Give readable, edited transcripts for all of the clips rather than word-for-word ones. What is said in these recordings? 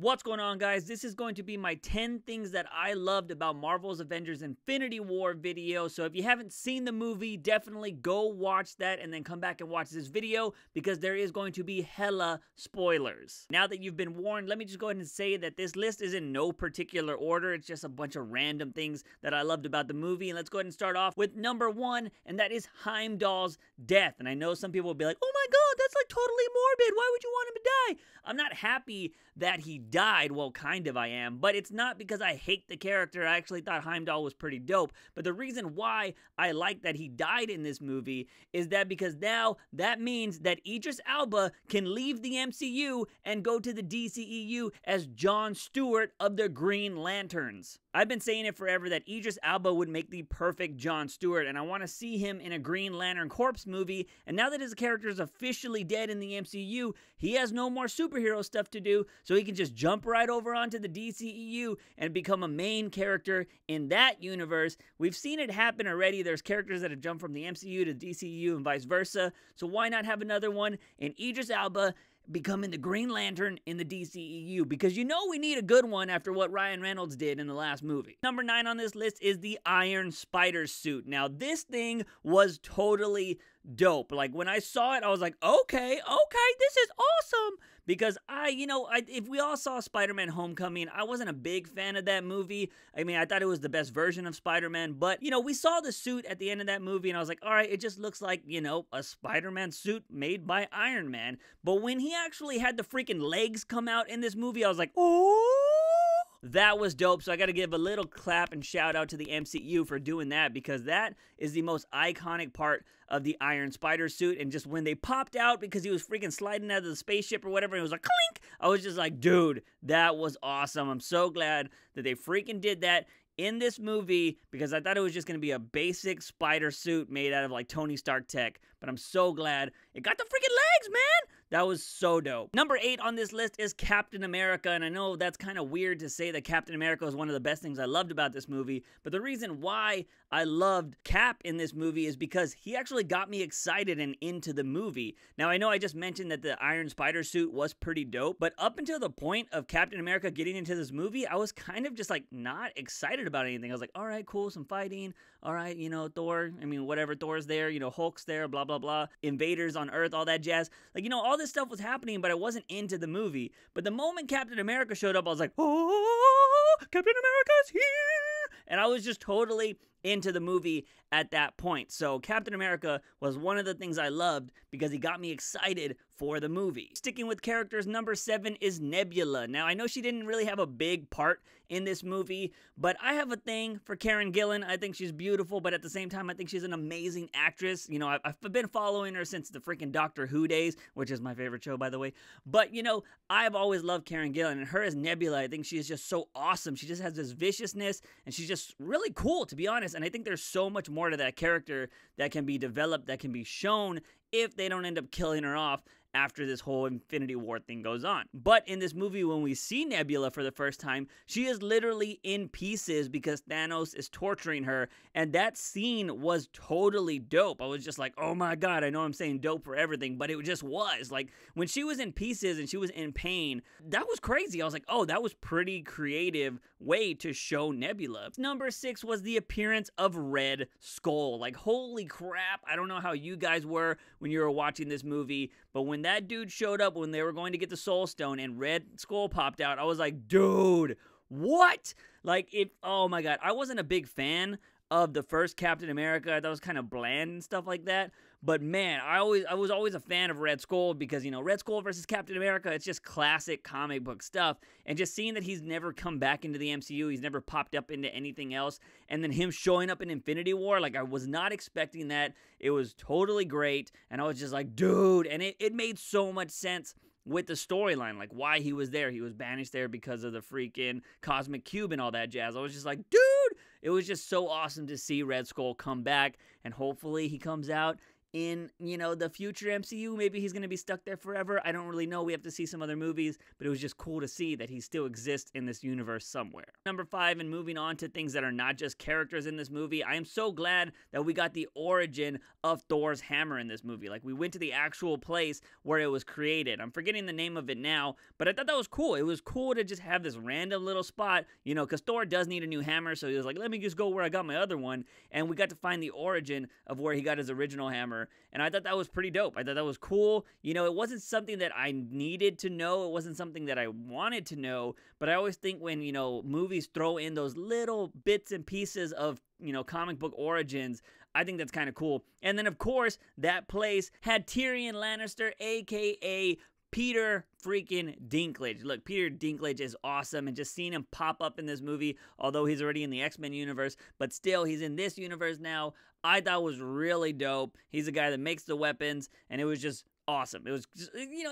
What's going on, guys? This is going to be my 10 things that I loved about Marvel's Avengers Infinity War video. So if you haven't seen the movie, definitely go watch that and then come back and watch this video because there is going to be hella spoilers. Now that you've been warned, let me just go ahead and say that this list is in no particular order. It's just a bunch of random things that I loved about the movie. And let's go ahead and start off with number 1, and that is Heimdall's death. And I know some people will be like, oh my god, that's like totally morbid. Why would you want him to die? I'm not happy that he died. Well, kind of I am, but it's not because I hate the character. I actually thought Heimdall was pretty dope, but the reason why I like that he died in this movie is that because now that means that Idris Elba can leave the MCU and go to the DCEU as John Stewart of the Green Lanterns. I've been saying it forever that Idris Elba would make the perfect John Stewart, and I want to see him in a Green Lantern Corps movie, and now that his character is officially dead in the MCU, he has no more superhero stuff to do, so he can just jump right over onto the DCEU and become a main character in that universe. We've seen it happen already. There's characters that have jumped from the MCU to DCEU and vice versa, so why not have another one in Idris Elba becoming the Green Lantern in the DCEU, because you know we need a good one after what Ryan Reynolds did in the last movie. Number 9 on this list is the Iron Spider suit. Now, this thing was totally dope. Like, when I saw it, I was like, okay, this is awesome. Because if we all saw Spider-Man Homecoming, I wasn't a big fan of that movie. I mean, I thought it was the best version of Spider-Man, but, we saw the suit at the end of that movie, and I was like, all right, it just looks like, a Spider-Man suit made by Iron Man. But when he actually had the freaking legs come out in this movie, I was like, oh! That was dope, so I gotta give a little clap and shout out to the MCU for doing that, because that is the most iconic part of the Iron Spider suit. And just when they popped out because he was freaking sliding out of the spaceship or whatever, and it was like clink, I was just like, dude, that was awesome. I'm so glad that they freaking did that in this movie, because I thought it was just going to be a basic spider suit made out of like Tony Stark tech, but I'm so glad it got the freaking legs, man. That was so dope. Number 8 on this list is Captain America, and I know that's kind of weird to say that Captain America was one of the best things I loved about this movie, but the reason why I loved Cap in this movie is because he actually got me excited and into the movie. Now, I know I just mentioned that the Iron Spider suit was pretty dope, but up until the point of Captain America getting into this movie, I was kind of just like not excited about anything. I was like, all right, cool, some fighting, all right, Thor, whatever, Thor's there, Hulk's there, blah, blah, blah, invaders on Earth, all that jazz. Like, all this stuff was happening, but I wasn't into the movie. But the moment Captain America showed up, I was like, oh, Captain America's here! And I was just totally into the movie at that point. So Captain America was one of the things I loved because he got me excited for the movie. Sticking with characters, number 7 is Nebula. Now, I know she didn't really have a big part in this movie, but I have a thing for Karen Gillan. I think she's beautiful, but at the same time, I think she's an amazing actress. I've been following her since the freaking Doctor Who days, which is my favorite show, by the way. But, I've always loved Karen Gillan, and her as Nebula, I think she is just so awesome. She just has this viciousness, and she's just really cool, to be honest. And I think there's so much more to that character that can be developed, that can be shown if they don't end up killing her off after this whole Infinity War thing goes on. But in this movie, when we see Nebula for the first time, she is literally in pieces because Thanos is torturing her, and that scene was totally dope. I was just like, oh my god, I know I'm saying dope for everything, but it just was. Like, when she was in pieces and she was in pain, that was crazy. I was like, oh, that was pretty creative way to show Nebula. Number 6 was the appearance of Red Skull. Like, holy crap, I don't know how you guys were when you were watching this movie, but when that dude showed up when they were going to get the Soul Stone and Red Skull popped out, I was like, dude, what? Like, oh my god, I wasn't a big fan of the first Captain America. That was kind of bland and stuff like that. But man, I was always a fan of Red Skull because, Red Skull versus Captain America, it's just classic comic book stuff. And just seeing that he's never come back into the MCU, he's never popped up into anything else, and then him showing up in Infinity War, like, I was not expecting that. It was totally great, and I was just like, dude, and it made so much sense with the storyline, like why he was there. He was banished there because of the freaking cosmic cube and all that jazz. I was just like, dude, it was just so awesome to see Red Skull come back, and hopefully he comes out in, you know, the future MCU. Maybe he's going to be stuck there forever. I don't really know. We have to see some other movies, but it was just cool to see that he still exists in this universe somewhere. Number 5, and moving on to things that are not just characters in this movie, I am so glad that we got the origin of Thors Hammer in this movie. Like, we went to the actual place where it was created. I'm forgetting the name of it now, but I thought that was cool. It was cool to just have this random little spot, you know, because Thor does need a new hammer, so he was like, let me just go where I got my other one, and we got to find the origin of where he got his original hammer, and I thought that was pretty dope. I thought that was cool. You know, it wasn't something that I needed to know. It wasn't something that I wanted to know, but I always think when, you know, movies throw in those little bits and pieces of, you know, comic book origins, I think that's kind of cool. And then, of course, that place had Tyrion Lannister, a.k.a. Peter freaking Dinklage. Look, Peter Dinklage is awesome, and just seeing him pop up in this movie, although he's already in the X-Men universe, but still, he's in this universe now, I thought was really dope. He's the guy that makes the weapons, and it was just awesome. It was just, you know,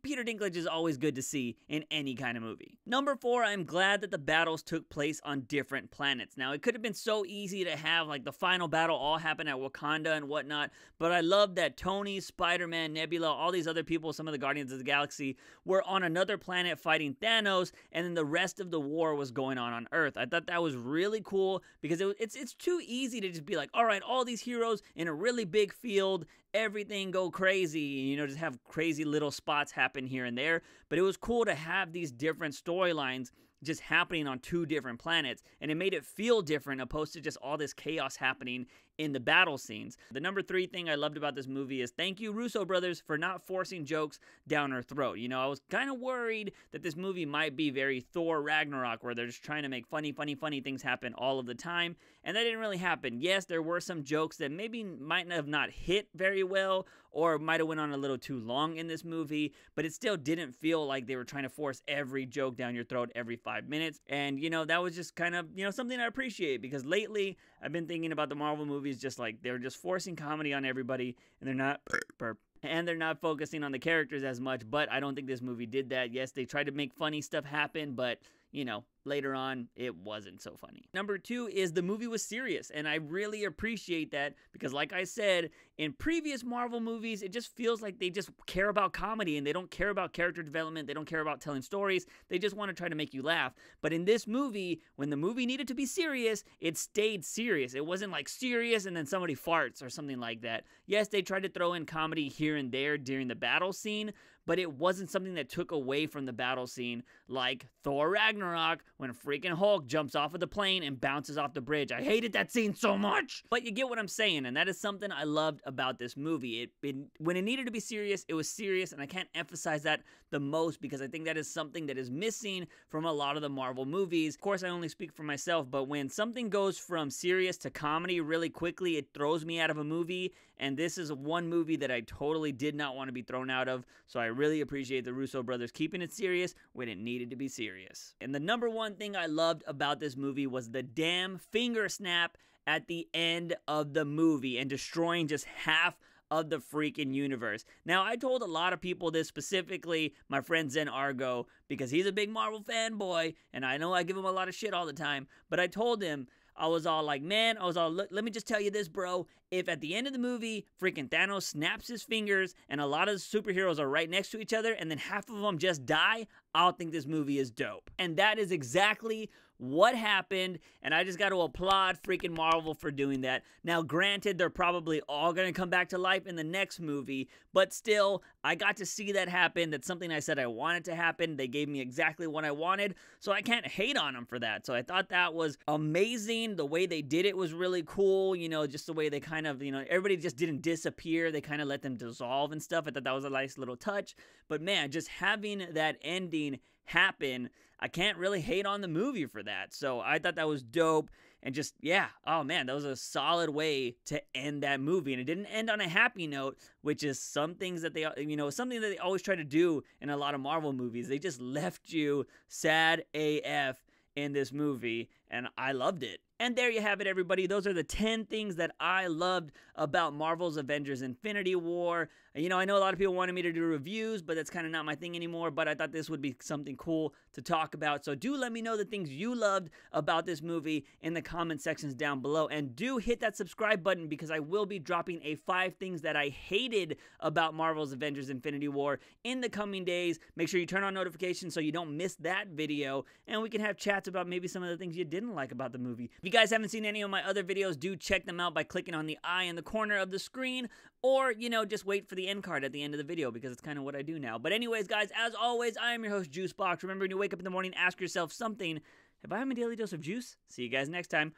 Peter Dinklage is always good to see in any kind of movie. Number 4, I'm glad that the battles took place on different planets. Now, it could have been so easy to have, like, the final battle all happen at Wakanda and whatnot, but I love that Tony, Spider-Man, Nebula, all these other people, some of the Guardians of the Galaxy, were on another planet fighting Thanos, and then the rest of the war was going on Earth. I thought that was really cool, because it's too easy to just be like, all right, all these heroes in a really big field, everything go crazy, you know, just have crazy little spots happen here and there. But it was cool to have these different storylines just happening on 2 different planets, and it made it feel different opposed to just all this chaos happening in the battle scenes. The number 3 thing I loved about this movie is thank you, Russo brothers, for not forcing jokes down our throat. You know, I was kind of worried that this movie might be very Thor Ragnarok, where they're just trying to make funny things happen all of the time, and that didn't really happen. Yes, there were some jokes that maybe might have not hit very well, or might have went on a little too long in this movie, but it still didn't feel like they were trying to force every joke down your throat every 5 minutes. And, you know, that was just kind of, you know, something I appreciate, because lately I've been thinking about the Marvel movies just like they're just forcing comedy on everybody, and they're not focusing on the characters as much. But I don't think this movie did that. Yes, they tried to make funny stuff happen, but, you know, later on, it wasn't so funny. Number 2 is the movie was serious, and I really appreciate that, because like I said, in previous Marvel movies, it just feels like they just care about comedy, and they don't care about character development, they don't care about telling stories, they just want to try to make you laugh. But in this movie, when the movie needed to be serious, it stayed serious. It wasn't like serious and then somebody farts or something like that. Yes, they tried to throw in comedy here and there during the battle scene, but it wasn't something that took away from the battle scene, like Thor Ragnarok, when a freaking Hulk jumps off of the plane and bounces off the bridge. I hated that scene so much! But you get what I'm saying, and that is something I loved about this movie. When it needed to be serious, it was serious, and I can't emphasize that the most, because I think that is something that is missing from a lot of the Marvel movies. Of course, I only speak for myself, but when something goes from serious to comedy really quickly, it throws me out of a movie, and this is one movie that I totally did not want to be thrown out of, so I really appreciate the Russo brothers keeping it serious when it needed to be serious. And the number 1 thing I loved about this movie was the damn finger snap at the end of the movie and destroying just half of the freaking universe. Now, I told a lot of people this, specifically my friend Zen Argo, because he's a big Marvel fanboy, and I know I give him a lot of shit all the time, but I told him, I was all like, man, let me just tell you this, bro. If at the end of the movie, freaking Thanos snaps his fingers and a lot of the superheroes are right next to each other and then half of them just die, I'll think this movie is dope. And that is exactly what happened, and I just got to applaud freaking Marvel for doing that. Now, granted, they're probably all going to come back to life in the next movie, but still, I got to see that happen. That's something I said I wanted to happen. They gave me exactly what I wanted, so I can't hate on them for that. So I thought that was amazing. The way they did it was really cool, you know, just the way they kind of, you know, everybody just didn't disappear. They kind of let them dissolve and stuff. I thought that was a nice little touch, but man, just having that ending happen, I can't really hate on the movie for that. So I thought that was dope, and just, yeah, oh man, that was a solid way to end that movie. And it didn't end on a happy note, which is some things that they, you know, something that they always try to do in a lot of Marvel movies. They just left you sad AF in this movie, and I loved it. And there you have it, everybody. Those are the 10 things that I loved about Marvel's Avengers Infinity War. You know, I know a lot of people wanted me to do reviews, but that's kind of not my thing anymore, but I thought this would be something cool to talk about. So do let me know the things you loved about this movie in the comment sections down below, and do hit that subscribe button because I will be dropping a 5 things that I hated about Marvel's Avengers Infinity War in the coming days. Make sure you turn on notifications so you don't miss that video, and we can have chats about maybe some of the things you didn't like about the movie. If you guys haven't seen any of my other videos, do check them out by clicking on the eye in the corner of the screen, or, you know, just wait for the end card at the end of the video because it's kind of what I do now. But anyways, guys, as always, I am your host, JUICEbox. Remember, when you wake up in the morning, ask yourself something. Have I had my daily dose of juice? See you guys next time.